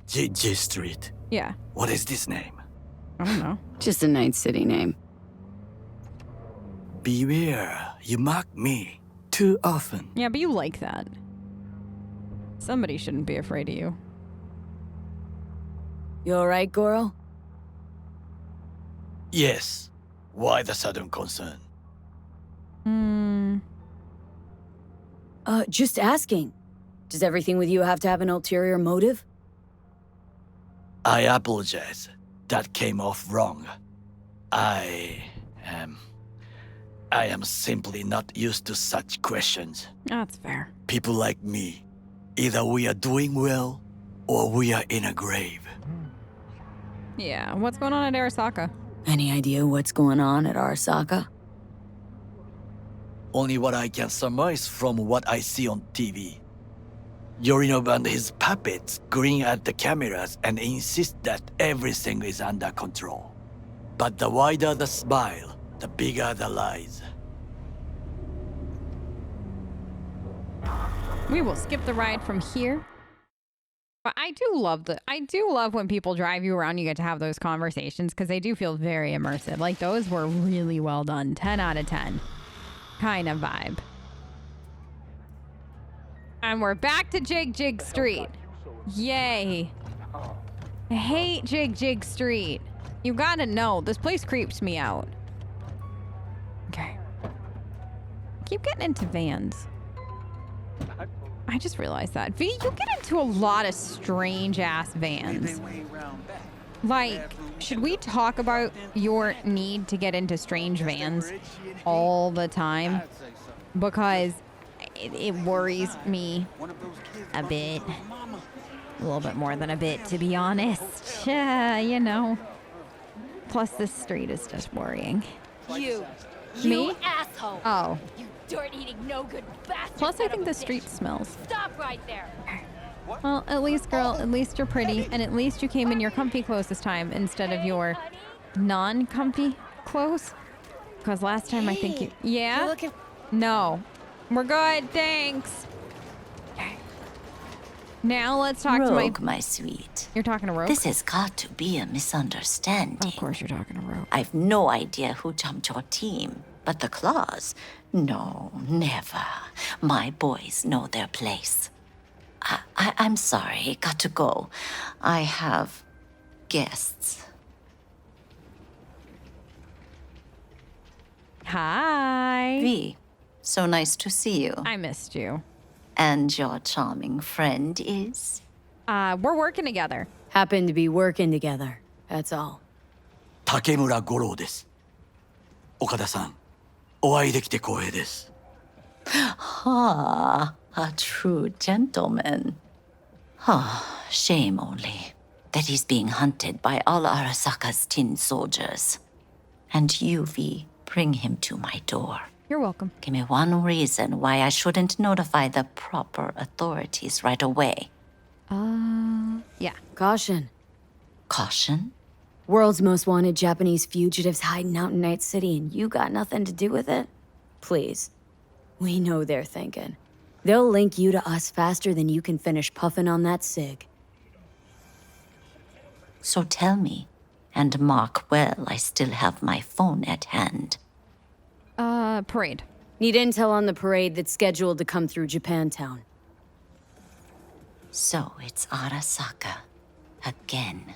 J Street. Yeah. What is this name? I don't know. Just a night city name. Beware, you mock me too often. Yeah, but you like that. Somebody shouldn't be afraid of you. You alright, Goro? Yes. Why the sudden concern? Just asking. Does everything with you have to have an ulterior motive? I apologize. That came off wrong. I am simply not used to such questions. That's fair. People like me, either we are doing well or we are in a grave. Yeah, what's going on at Arasaka? Any idea what's going on at Arasaka? Only what I can surmise from what I see on TV. Yorinobu and his puppets grin at the cameras and insist that everything is under control. But the wider the smile, the bigger the lies. We will skip the ride from here. But I do love when people drive you around, you get to have those conversations because they do feel very immersive. Like those were really well done. 10 out of 10 kind of vibe. And we're back to Jig Street. Yay. I hate Jig Street. You gotta know, this place creeps me out. Okay. Keep getting into vans. I just realized that. V, you get into a lot of strange-ass vans. Like, should we talk about your need to get into strange vans all the time? Because it worries me a bit. A little bit more than a bit, to be honest. You know. Plus, this street is just worrying. You Me? asshole! Oh. You dirt-eating, no-good bastard! Plus, I think the street smells. Stop right there! Well, at least, girl, at least you're pretty, and at least you came in your comfy clothes this time instead of your non-comfy clothes. Because last time I think you... Yeah? No. We're good, thanks. Okay. Now let's talk Rogue, to my sweet. You're talking to Rogue? This has got to be a misunderstanding. Of course you're talking to Rogue. I've no idea who jumped your team, but the claws? No, never. My boys know their place. I'm sorry, got to go. I have guests. Hi. V, so nice to see you. I missed you. And your charming friend is? We're working together. Happen to be working together. That's all. Takemura Goro です。岡田さん、お会いできて光栄です。Ah, a true gentleman. Ah, shame only that he's being hunted by all Arasaka's tin soldiers. And you, V, bring him to my door. You're welcome. Give me one reason why I shouldn't notify the proper authorities right away. Yeah. Caution. Caution? World's most wanted Japanese fugitives hiding out in Night City and you got nothing to do with it? Please. We know they're thinking. They'll link you to us faster than you can finish puffing on that cig. So tell me, and mark well I still have my phone at hand. Parade. Need intel on the parade that's scheduled to come through Japantown. So it's Arasaka. Again.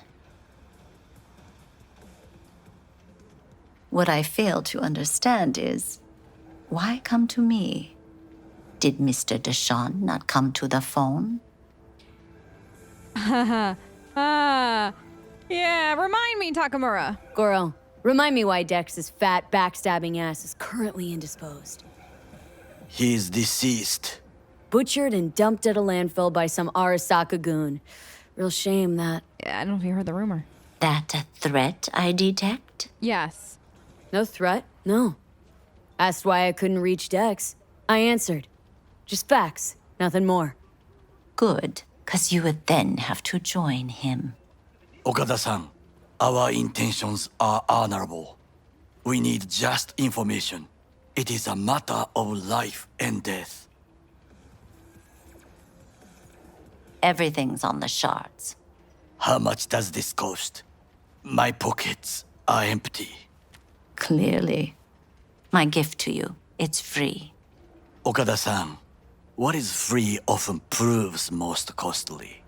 What I fail to understand is, why come to me? Did Mr. Deshawn not come to the phone? Yeah, remind me, Takemura. Goro, remind me why Dex's fat, backstabbing ass is currently indisposed. He's deceased. Butchered and dumped at a landfill by some Arasaka goon. Real shame that. I don't know if you heard the rumor. That a threat I detect? Yes. No threat, no. Asked why I couldn't reach Dex. I answered. Just facts, nothing more. Good, 'cause you would then have to join him. Okada-san, our intentions are honorable. We need just information. It is a matter of life and death. Everything's on the shards. How much does this cost? My pockets are empty. Clearly. My gift to you, it's free. Okada-san, what is free often proves most costly.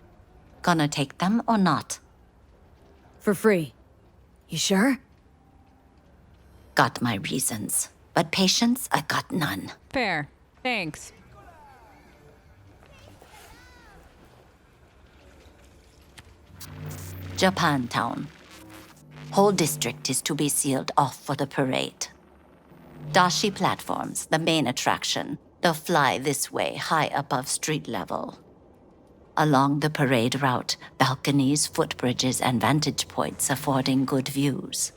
Gonna take them or not? For free. You sure? Got my reasons. But patience, I got none. Fair. Thanks. Japantown. Whole district is to be sealed off for the parade. Dashi platforms, the main attraction. They'll fly this way, high above street level. Along the parade route, balconies, footbridges, and vantage points affording good views.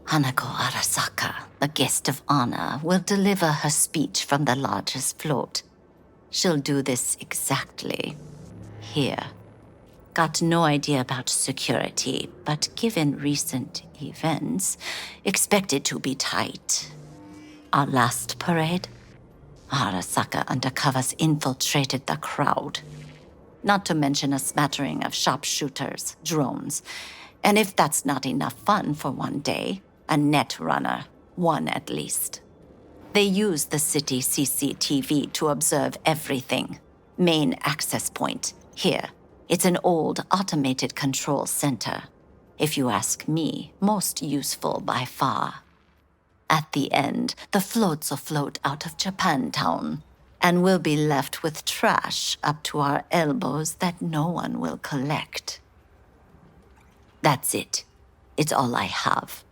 Hanako Arasaka, the guest of honor, will deliver her speech from the largest float. She'll do this exactly here. Got no idea about security, but given recent events, expected to be tight. Our last parade, Arasaka undercovers infiltrated the crowd. Not to mention a smattering of sharpshooters, drones, and if that's not enough fun for one day, a net runner, one at least. They use the city CCTV to observe everything. Main access point, here. It's an old automated control center. If you ask me, most useful by far. At the end, the floats will float out of Japantown, and we'll be left with trash up to our elbows that no one will collect. That's it. It's all I have.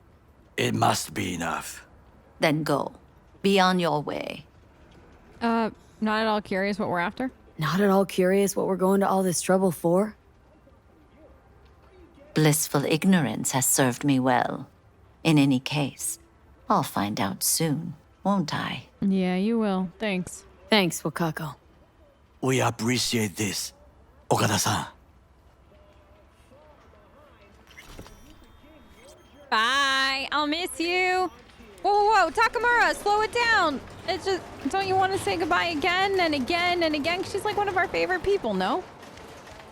It must be enough. Then go. Be on your way. Not at all curious what we're after? Not at all curious what we're going to all this trouble for? Blissful ignorance has served me well. In any case, I'll find out soon, won't I? Yeah, you will. Thanks. Thanks, Wakako. We appreciate this, Okada-san. Bye. I'll miss you. Whoa, Takemura, slow it down. It's just, don't you want to say goodbye again and again and again? She's like one of our favorite people, no?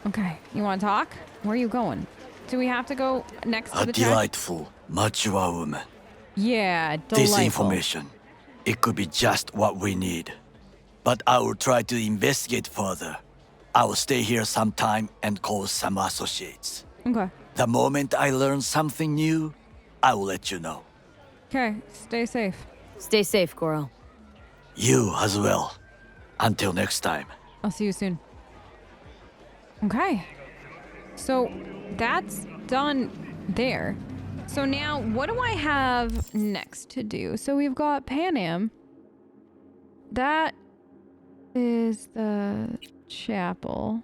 Okay, you want to talk? Where are you going? Do we have to go next to A the track? delightful, mature woman. Yeah, delightful. This information, it could be just what we need. But I will try to investigate further. I will stay here some time and call some associates. Okay. The moment I learn something new, I will let you know. Okay, stay safe. Stay safe, Goro. You as well. Until next time. I'll see you soon. Okay. So that's done there. So now what do I have next to do? So we've got Panam. That is the chapel.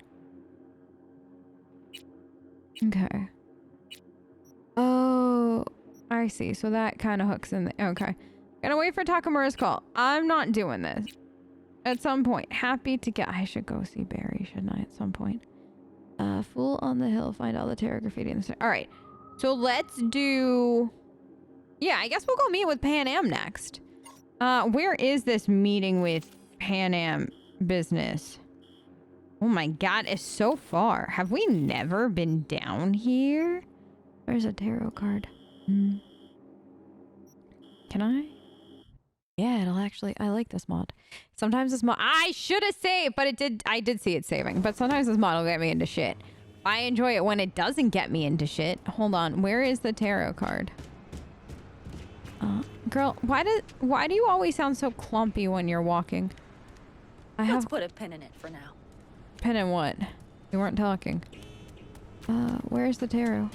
Okay. Oh, I see. So that kind of hooks in there. Okay. Gotta wait for Takemura's call. I'm not doing this. At some point. Happy to get... I should go see Barry, shouldn't I, at some point? Fool on the hill. Find all the terror graffiti in the... Alright. So let's do... Yeah, I guess we'll go meet with Panam next. Where is this meeting with Panam business? Oh my god, it's so far. Have we never been down here? There's a tarot card. Can I? Yeah, it'll actually... I like this mod. Sometimes this mod... I should have saved, but it did... I did see it saving. But sometimes this mod will get me into shit. I enjoy it when it doesn't get me into shit. Hold on. Where is the tarot card? Girl, why do you always sound so clumpy when you're walking? Let's put a pin in it for now. Pin in what? We weren't talking. Where's the tarot?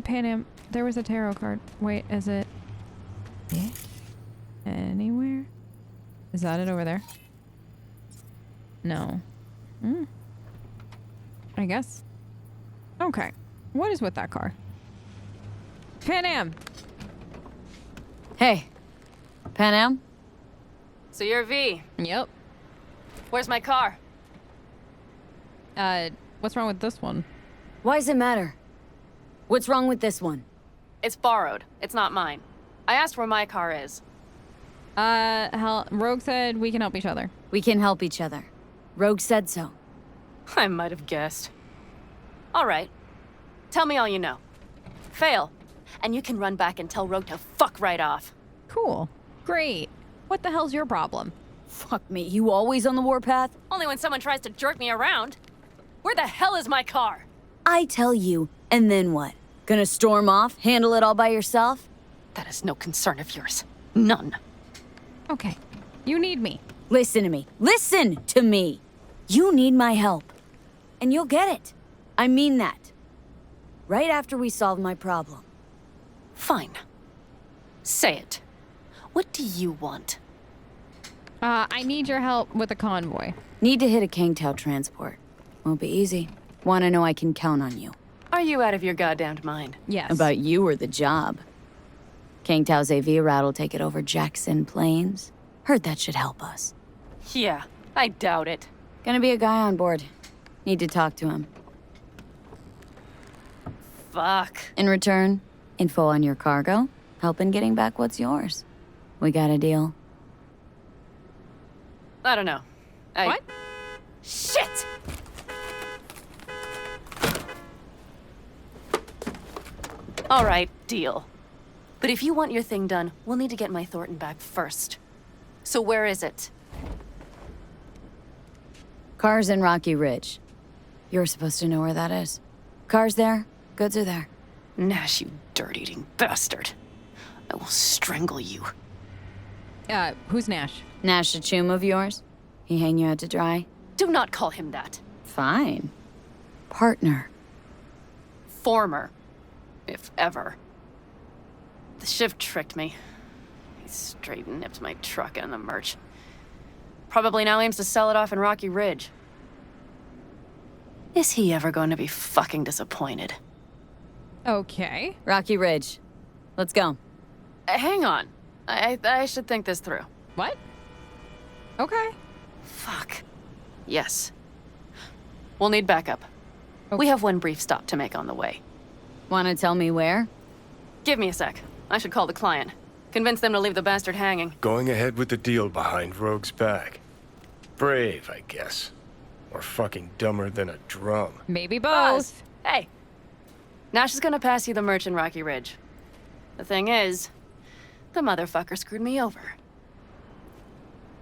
Panam, there was a tarot card. Wait, is it... Yeah? Anywhere? Is that it over there? No. I guess. Okay. What is with that car? Panam! Hey, Panam? So you're V. Yep. Where's my car? What's wrong with this one? Why does it matter? What's wrong with this one? It's borrowed. It's not mine. I asked where my car is. Rogue said we can help each other. We can help each other. Rogue said so. I might have guessed. All right. Tell me all you know. Fail, and you can run back and tell Rogue to fuck right off. Cool. Great. What the hell's your problem? Fuck me, you always on the warpath? Only when someone tries to jerk me around. Where the hell is my car? I tell you, and then what? Gonna storm off, handle it all by yourself? That is no concern of yours. None. Okay. You need me. Listen to me. Listen to me! You need my help. And you'll get it. I mean that. Right after we solve my problem. Fine. Say it. What do you want? I need your help with a convoy. Need to hit a Kangtao transport. Won't be easy. Wanna know I can count on you. Are you out of your goddamned mind? Yes. About you or the job. Kangtao's AV route will take it over Jackson Plains. Heard that should help us. Yeah, I doubt it. Gonna be a guy on board. Need to talk to him. Fuck. In return, info on your cargo, help in getting back what's yours. We got a deal. I don't know. What? Shit! All right, deal. But if you want your thing done, we'll need to get my Thornton back first. So where is it? Car's in Rocky Ridge. You're supposed to know where that is. Car's there, goods are there. Nash, you dirt-eating bastard. I will strangle you. Who's Nash? Nash a chum of yours? He hang you out to dry? Do not call him that. Fine. Partner. Former. If ever. The shift tricked me. He straight nipped my truck and the merch. Probably now aims to sell it off in Rocky Ridge. Is he ever going to be fucking disappointed? Okay. Rocky Ridge. Let's go. Hang on. I should think this through. What? Okay. Fuck. Yes. We'll need backup. We have one brief stop to make on the way. Wanna tell me where? Give me a sec. I should call the client. Convince them to leave the bastard hanging. Going ahead with the deal behind Rogue's back. Brave, I guess. Or fucking dumber than a drum. Maybe Buzz. both. Hey. Nash is gonna pass you the merch in Rocky Ridge. The thing is, the motherfucker screwed me over.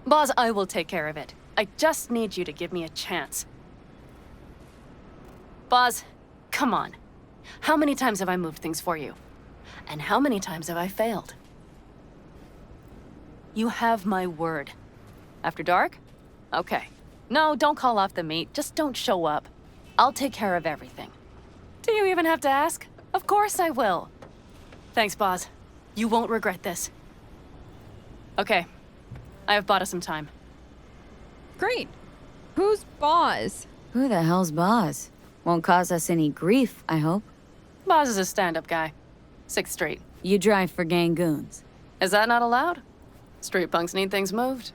Boz, I will take care of it. I just need you to give me a chance. Boz, come on. How many times have I moved things for you? And how many times have I failed? You have my word. After dark? Okay. No, don't call off the meet. Just don't show up. I'll take care of everything. Do you even have to ask? Of course I will. Thanks, Boz. You won't regret this. Okay. I have bought us some time. Great. Who's Boz? Who the hell's Boz? Won't cause us any grief, I hope. Boz is a stand-up guy. 6th Street. You drive for gangoons. Is that not allowed? Street punks need things moved.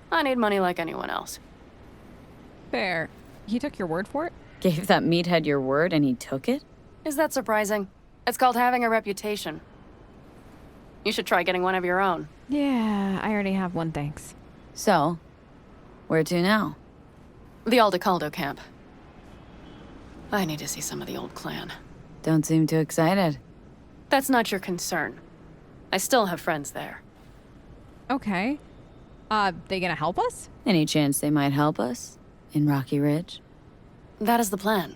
I need money like anyone else. Fair. He took your word for it? Gave that meathead your word and he took it? Is that surprising? It's called having a reputation. You should try getting one of your own. Yeah, I already have one, thanks. So, where to now? The Aldecaldo camp. I need to see some of the old clan. Don't seem too excited. That's not your concern. I still have friends there. Okay. They gonna help us? Any chance they might help us? In Rocky Ridge? That is the plan.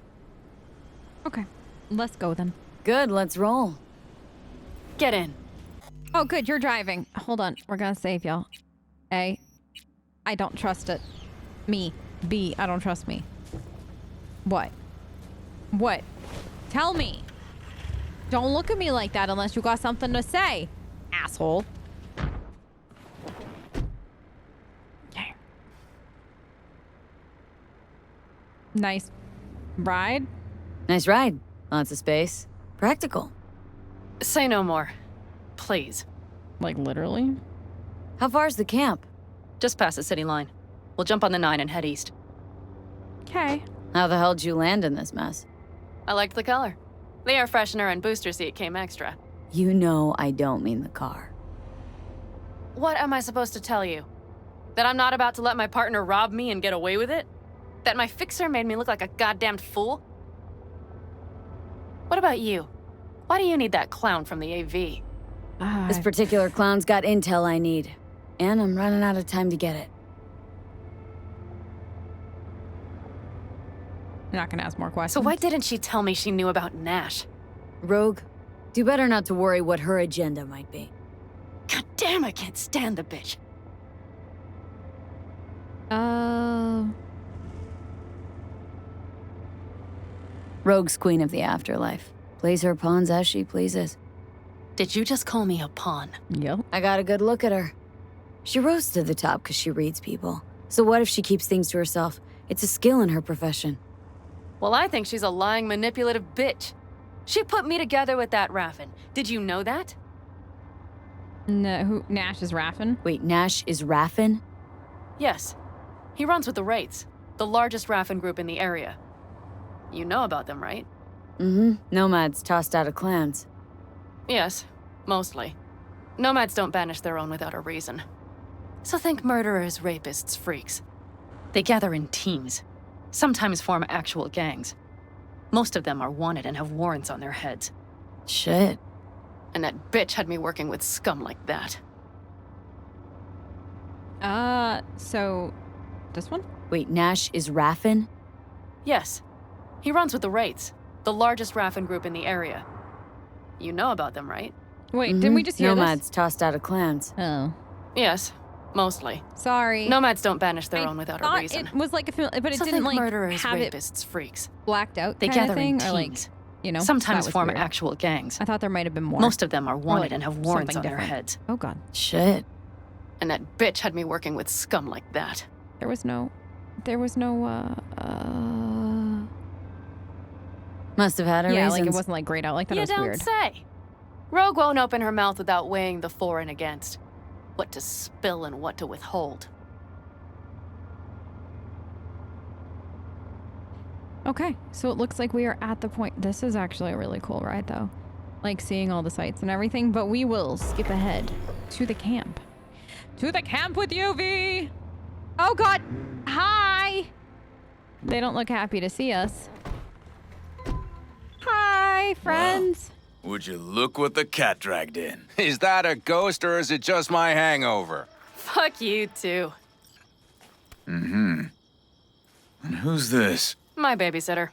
Okay. Let's go then. Good, let's roll. Get in. Oh, good, you're driving. Hold on, we're gonna save y'all. A, I don't trust it. Me. B, I don't trust me. What? What? Tell me. Don't look at me like that unless you got something to say, asshole. Okay. Nice ride. Nice ride. Lots of space. Practical. Say no more. Please. Like literally? How far's the camp? Just past the city line. We'll jump on the 9 and head east. Okay. How the hell did you land in this mess? I liked the color. The air freshener and booster seat came extra. You know I don't mean the car. What am I supposed to tell you? That I'm not about to let my partner rob me and get away with it? That my fixer made me look like a goddamned fool? What about you? Why do you need that clown from the AV? This particular clown's got intel I need. And I'm running out of time to get it. You're not gonna ask more questions. So why didn't she tell me she knew about Nash? Rogue, do better not to worry what her agenda might be. God damn, I can't stand the bitch. Rogue's queen of the afterlife. Plays her pawns as she pleases. Did you just call me a pawn? Yep. I got a good look at her. She rose to the top because she reads people. So what if she keeps things to herself? It's a skill in her profession. Well, I think she's a lying, manipulative bitch. She put me together with that Raffin. Did you know that? No, who? Nash is Raffin? Wait, Nash is Raffin? Yes. He runs with the Wraiths, the largest Raffin group in the area. You know about them, right? Mm-hmm. Nomads tossed out of clans. Yes, mostly. Nomads don't banish their own without a reason. So think murderers, rapists, freaks. They gather in teams, sometimes form actual gangs. Most of them are wanted and have warrants on their heads. Shit. And that bitch had me working with scum like that. So... this one? Wait, Nash is Raffin? Yes. He runs with the Wraiths, the largest Raffin group in the area. You know about them, right? Wait, didn't we just hear Nomads tossed out of clans. this? Oh. Yes, mostly. Sorry. Nomads don't banish their I own without a thought reason. it was like a film, but it So didn't think like murderers, have it rapists, freaks. blacked out They kind gather of thing, in or like, teams. you know, Sometimes that was form weird. actual gangs. I thought there might have been more. Most of them are wanted like and have warrants on something their different. heads. Oh god, Shit. And that bitch had me working with scum like that. there was no. Must have had her Yeah, reasons. like it wasn't like grayed out. Like that You was don't weird. say. Rogue won't open her mouth without weighing the for and against. What to spill and what to withhold. Okay, so it looks like we are at the point. This is actually a really cool ride, though. Like seeing all the sights and everything. But we will skip ahead to the camp. To the camp with you, V. Oh god, hi. They don't look happy to see us. Hi, friends. Would you look what the cat dragged in? Is that a ghost or is it just my hangover? Fuck you too. And who's this? My babysitter.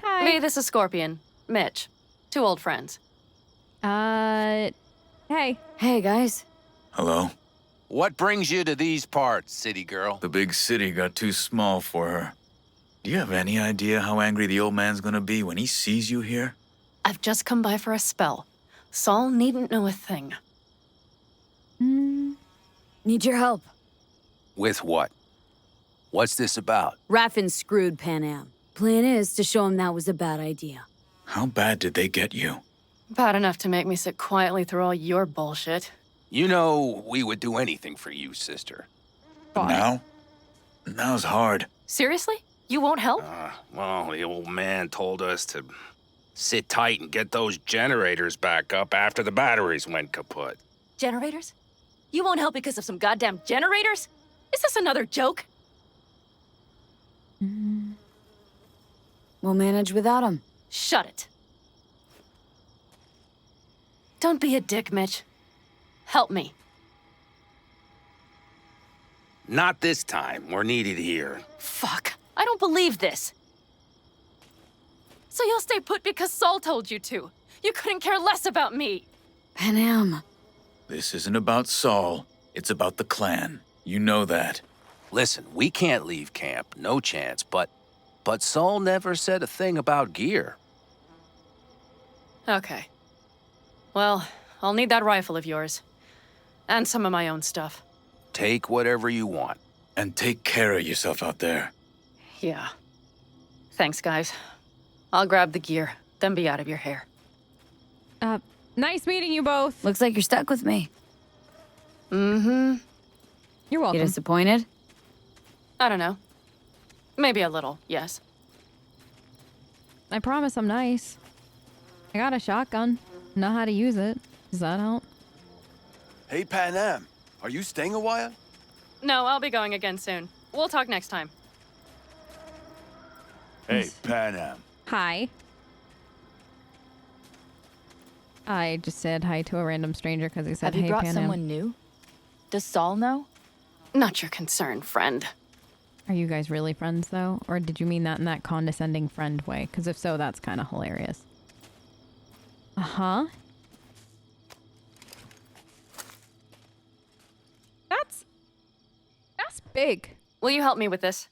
Hi. Me, this is Scorpion. Mitch. Two old friends. Hey. Hey, guys. Hello? What brings you to these parts, city girl? The big city got too small for her. Do you have any idea how angry the old man's gonna be when he sees you here? I've just come by for a spell. Saul needn't know a thing. Need your help. With what? What's this about? Raffin screwed Panam. Plan is to show him that was a bad idea. How bad did they get you? Bad enough to make me sit quietly through all your bullshit. You know, we would do anything for you, sister. But now? Now's hard. Seriously? You won't help? Well, the old man told us to sit tight and get those generators back up after the batteries went kaput. Generators? You won't help because of some goddamn generators? Is this another joke? We'll manage without him. Shut it. Don't be a dick, Mitch. Help me. Not this time. We're needed here. Fuck. I don't believe this. So you'll stay put because Saul told you to. You couldn't care less about me. Panam. This isn't about Saul. It's about the clan. You know that. Listen, we can't leave camp. No chance. But Saul never said a thing about gear. Okay. Well, I'll need that rifle of yours. And some of my own stuff. Take whatever you want. And take care of yourself out there. Yeah. Thanks, guys. I'll grab the gear, then be out of your hair. Nice meeting you both. Looks like you're stuck with me. Mm-hmm. You're welcome. You disappointed? I don't know. Maybe a little, yes. I promise I'm nice. I got a shotgun. Know how to use it. Does that help? Hey, Panam, are you staying a while? No, I'll be going again soon. We'll talk next time. Hey, Panam. Hi. I just said hi to a random stranger because he said, Have you hey, brought Panam. someone new? Does Saul know? Not your concern, friend. Are you guys really friends, though? Or did you mean that in that condescending friend way? Because if so, that's kind of hilarious. Uh-huh. That's big. Will you help me with this?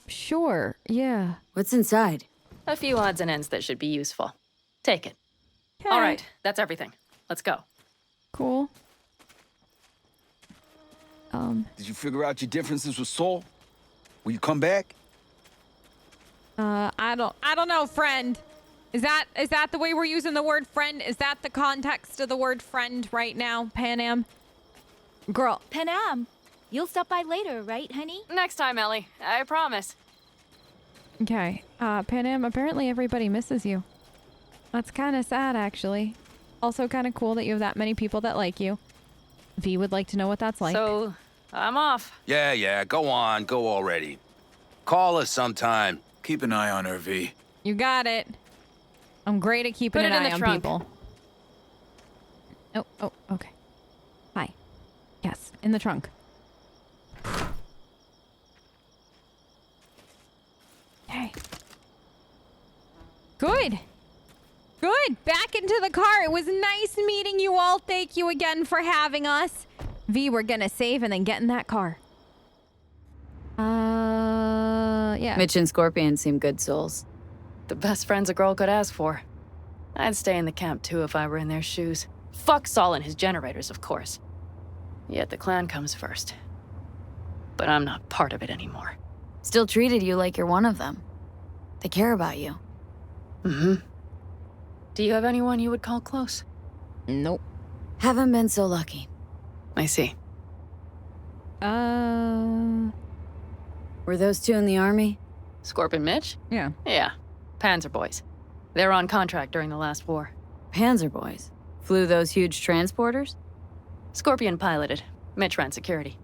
Sure. Yeah. What's inside? A few odds and ends that should be useful. Take it. Okay. All right, that's everything. Let's go. Cool. Did you figure out your differences with Saul? Will you come back? I don't know, friend. Is that the way we're using the word friend? Is that the context of the word friend right now, Panam? Girl. Panam, you'll stop by later, right, honey? Next time, Ellie. I promise. Okay. Panam, apparently everybody misses you. That's kind of sad, actually. Also kind of cool that you have that many people that like you. V would like to know what that's like. So, I'm off. Yeah, go on, go already. Call us sometime. Keep an eye on her, V. You got it. I'm great at keeping Put an it in eye the on trunk. people. Oh, okay. Hi. Yes, in the trunk. Okay. Good. Good. Back into the car. It was nice meeting you all. Thank you again for having us. V, we're gonna save and then get in that car. Yeah. Mitch and Scorpion seem good souls. The best friends a girl could ask for. I'd stay in the camp too if I were in their shoes. Fuck Saul and his generators, of course. Yet the clan comes first. But I'm not part of it anymore. Still treated you like you're one of them. They care about you. Mm-hmm. Do you have anyone you would call close? Nope. Haven't been so lucky. I see. Were those two in the army? Scorpion Mitch? Yeah. Yeah. Panzer boys. They were on contract during the last war. Panzer boys. Flew those huge transporters? Scorpion piloted. Mitch ran security.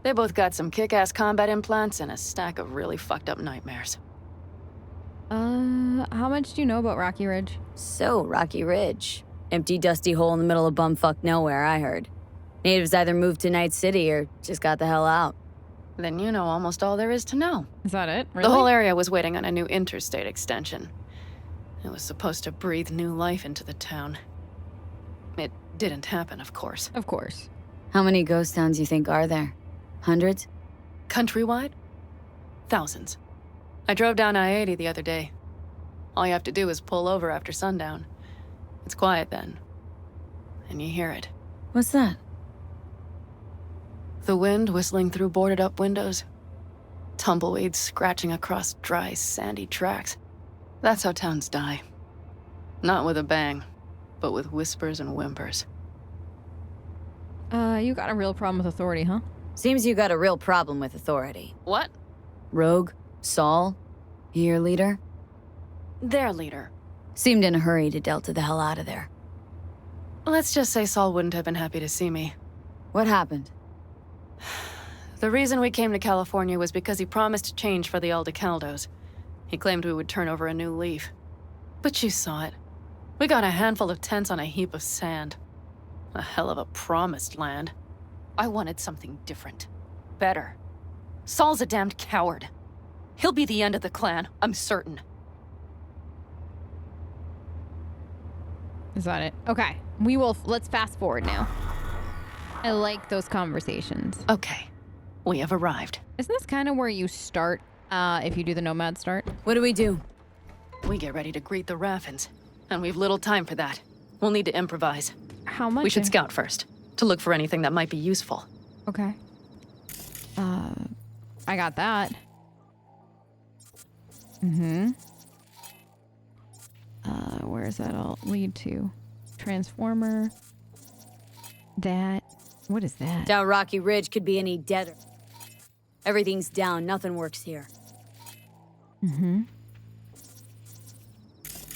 They both got some kick-ass combat implants and a stack of really fucked up nightmares. How much do you know about Rocky Ridge? So, Rocky Ridge. Empty, dusty hole in the middle of bumfuck nowhere, I heard. Natives either moved to Night City or just got the hell out. Then you know almost all there is to know. Is that it? Really? The whole area was waiting on a new interstate extension. It was supposed to breathe new life into the town. It didn't happen, of course. Of course. How many ghost towns you think are there? Hundreds? Countrywide? Thousands. I drove down I-80 the other day. All you have to do is pull over after sundown. It's quiet then. And you hear it. What's that? The wind whistling through boarded-up windows. Tumbleweeds scratching across dry, sandy tracks. That's how towns die. Not with a bang, but with whispers and whimpers. You got a real problem with authority, huh? Seems you got a real problem with authority. What? Rogue? Saul? Your leader? Their leader. Seemed in a hurry to Delta the hell out of there. Let's just say Saul wouldn't have been happy to see me. What happened? The reason we came to California was because he promised change for the Aldecaldos. He claimed we would turn over a new leaf. But you saw it. We got a handful of tents on a heap of sand. A hell of a promised land. I wanted something different. Better. Saul's a damned coward. He'll be the end of the clan, I'm certain. Is that it? Okay. Let's fast forward now. I like those conversations. Okay. We have arrived. Isn't this kind of where you start, if you do the nomad start? What do we do? We get ready to greet the Raffins. And we've little time for that. We'll need to improvise. How much? We should scout first, to look for anything that might be useful. Okay. I got that. Where does that all lead to? Transformer. That. What is that? Down Rocky Ridge could be any deader. Everything's down, nothing works here.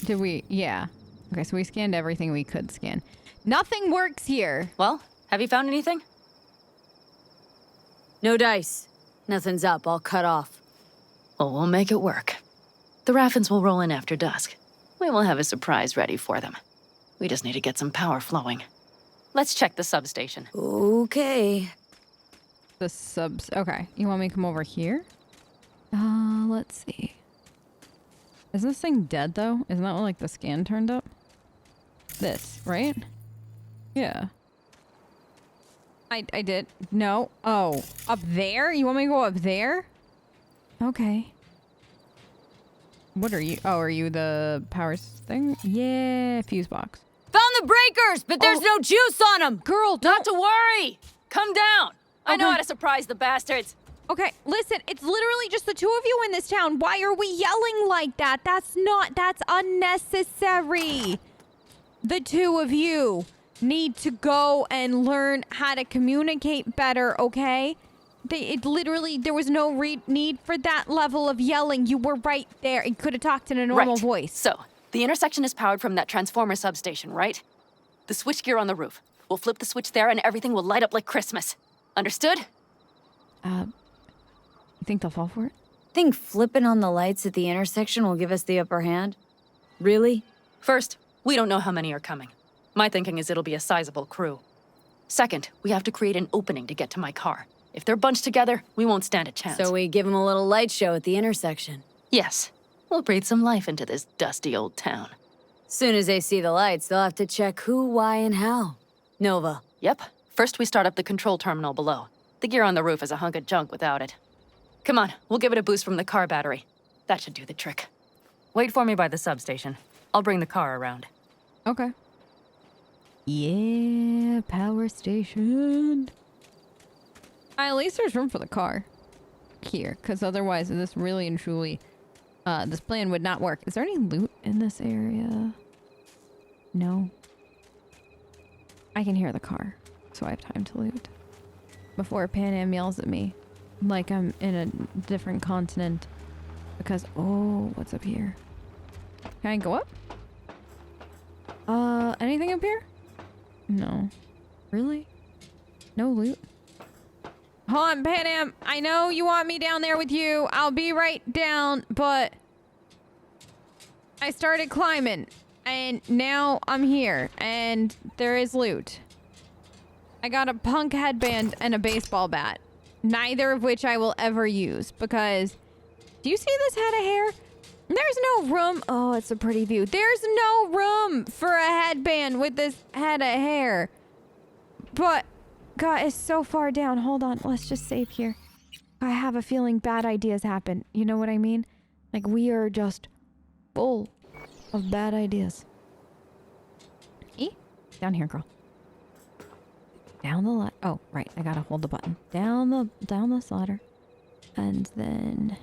Did we? Yeah. Okay, so we scanned everything we could scan. Nothing works here. Well, have you found anything? No dice. Nothing's up, all cut off. Well, we'll make it work. The Raffins will roll in after dusk. We will have a surprise ready for them. We just need to get some power flowing. Let's check the substation. Okay. The subs. Okay. You want me to come over here? Let's see. Is this thing dead though? Isn't that what, like, the scan turned up? This, right? Yeah. I did. No. Oh. Up there? You want me to go up there? Okay. What are you? Oh, are you the powers thing? Yeah, fuse box. Found the breakers, but there's no juice on them. Girl, don't. Not to worry! Come down! I know how to surprise the bastards. Okay, listen, it's literally just the two of you in this town. Why are we yelling like that? That's unnecessary. The two of you need to go and learn how to communicate better, okay? There was no need for that level of yelling. You were right there. You could have talked in a normal voice. So, the intersection is powered from that transformer substation, right? The switchgear on the roof. We'll flip the switch there and everything will light up like Christmas. Understood? You think they'll fall for it? Think flipping on the lights at the intersection will give us the upper hand? Really? First, we don't know how many are coming. My thinking is it'll be a sizable crew. Second, we have to create an opening to get to my car. If they're bunched together, we won't stand a chance. So we give them a little light show at the intersection. Yes. We'll breathe some life into this dusty old town. Soon as they see the lights, they'll have to check who, why, and how. Nova. Yep. First, we start up the control terminal below. The gear on the roof is a hunk of junk without it. Come on, we'll give it a boost from the car battery. That should do the trick. Wait for me by the substation. I'll bring the car around. Okay. Yeah, power station. At least there's room for the car here, because otherwise this really and truly, this plan would not work. Is there any loot in this area? No. I can hear the car, so I have time to loot. Before Panam yells at me like I'm in a different continent. Because, oh, what's up here? Can I go up? Anything up here? No. Really? No loot? Hold on, Panam. I know you want me down there with you. I'll be right down, but I started climbing and now I'm here and there is loot. I got a punk headband and a baseball bat, neither of which I will ever use because, do you see this head of hair? There's no room. Oh, it's a pretty view. There's no room for a headband with this head of hair. But, God, it's so far down. Hold on. Let's just save here. I have a feeling bad ideas happen. You know what I mean? Like, we are just full of bad ideas. Down here, girl. Down the ladder. Oh, right. I gotta hold the button. Down the ladder. And then...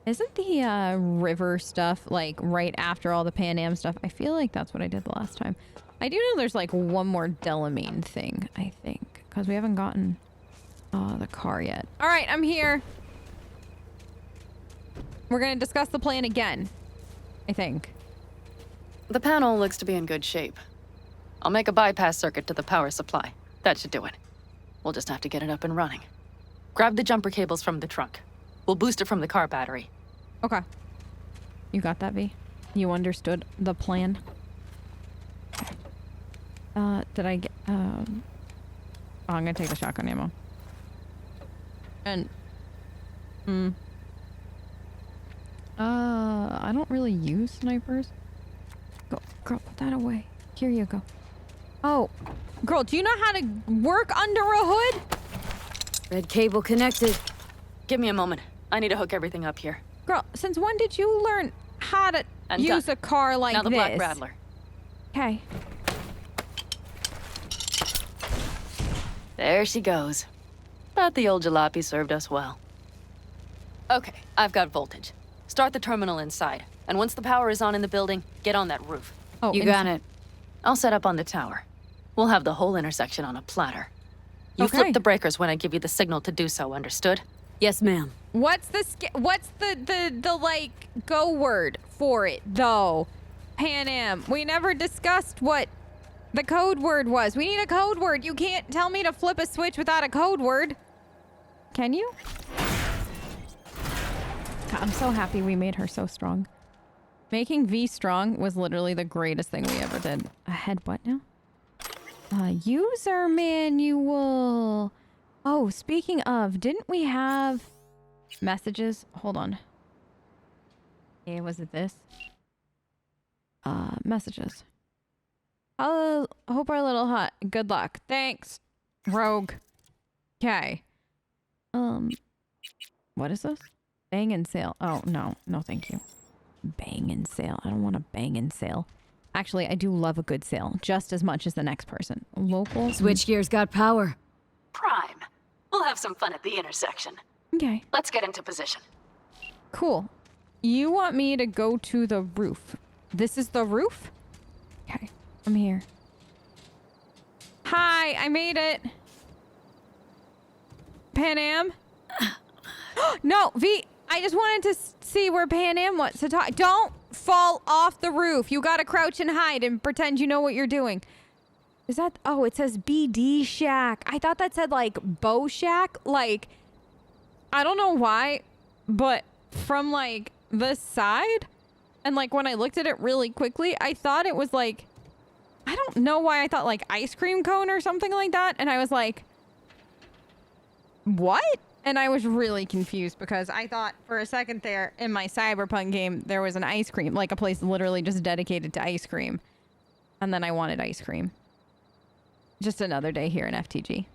Isn't the river stuff like right after all the Panam stuff? I feel like that's what I did the last time. I do know there's like one more Delamine thing, I think. Because we haven't gotten the car yet. All right, I'm here. We're going to discuss the plan again, I think. The panel looks to be in good shape. I'll make a bypass circuit to the power supply. That should do it. We'll just have to get it up and running. Grab the jumper cables from the trunk. We'll boost it from the car battery. Okay. You got that, V? You understood the plan? Did I get... Oh, I'm gonna take the shotgun ammo. And... I don't really use snipers. Go, girl, put that away. Here you go. Oh, girl, do you know how to work under a hood? Red cable connected. Give me a moment. I need to hook everything up here. Girl, since when did you learn how to use a car like this? Now the Black Rattler. Okay. There she goes. But the old jalopy served us well. Okay, I've got voltage. Start the terminal inside. And once the power is on in the building, get on that roof. Oh, you got it. I'll set up on the tower. We'll have the whole intersection on a platter. You flip the breakers when I give you the signal to do so, understood? Yes, ma'am. What's the like go word for it though? Panam, we never discussed what the code word was. We need a code word. You can't tell me to flip a switch without a code word. Can you? God, I'm so happy we made her so strong. Making V strong was literally the greatest thing we ever did. Ahead what now? User manual. Oh, speaking of, didn't we have messages? Hold on. Yeah, was it this? Messages. I hope our little hut. Good luck. Thanks, Rogue. Okay. What is this? Bang and sale. Oh, no. No, thank you. Bang and sale. I don't want a bang and sale. Actually, I do love a good sale, just as much as the next person. Local. Switchgear's got power. Prime. We'll have some fun at the intersection. Okay. Let's get into position. Cool. You want me to go to the roof. This is the roof? Okay. I'm here. Hi, I made it. Panam? No, V, I just wanted to see where Panam wants to talk. Don't fall off the roof. You gotta crouch and hide and pretend you know what you're doing. Is that, oh, it says BD Shack. I thought that said like Bow Shack. Like, I don't know why, but from like the side and like when I looked at it really quickly, I thought it was like, I don't know why I thought like ice cream cone or something like that. And I was like, what? And I was really confused because I thought for a second there in my Cyberpunk game, there was an ice cream, like a place literally just dedicated to ice cream. And then I wanted ice cream. Just another day here in FTG.